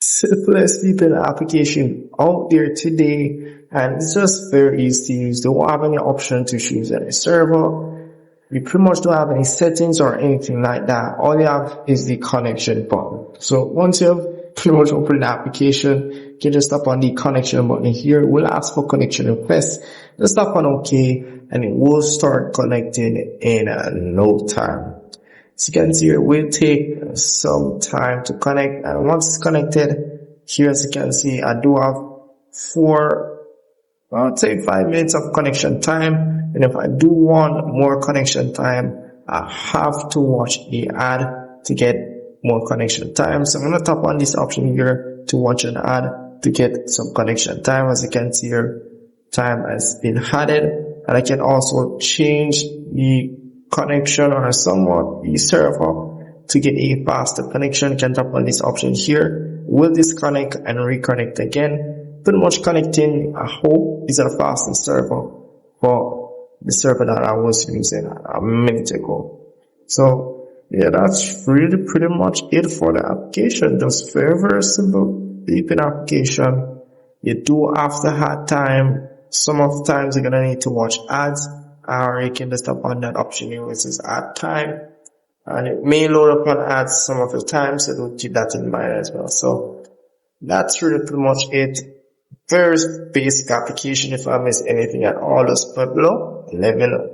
simplest VPN application out there today, and it's just very easy to use. Don't have any option to choose any server. You pretty much don't have any settings or anything like that. All you have is the connection button. So once you have pretty much opened the application, you can just tap on the connection button here. We'll ask for connection request. Just tap on OK, and it will start connecting in no time. As you can see, it will take some time to connect, and once it's connected, here as you can see, I do have 5 minutes of connection time, and if I do want more connection time, I have to watch the ad to get more connection time. So I'm going to tap on this option here to watch an ad to get some connection time. As you can see here, time has been added, and I can also change the connection or somewhat the server to get a faster connection. You can tap on this option here, will disconnect and reconnect again. Pretty much connecting, I hope, is a faster server for the server that I was using a minute ago. So yeah, that's really pretty much it for the application. Just very simple VPN application. You do have to have time. Some of the times you're gonna need to watch ads, or you can just tap on that option here which is ad time, and it may load up on ads some of the time, so do keep that in mind as well. So that's really pretty much it. Very basic application. If I miss anything at all, just put below and let me know.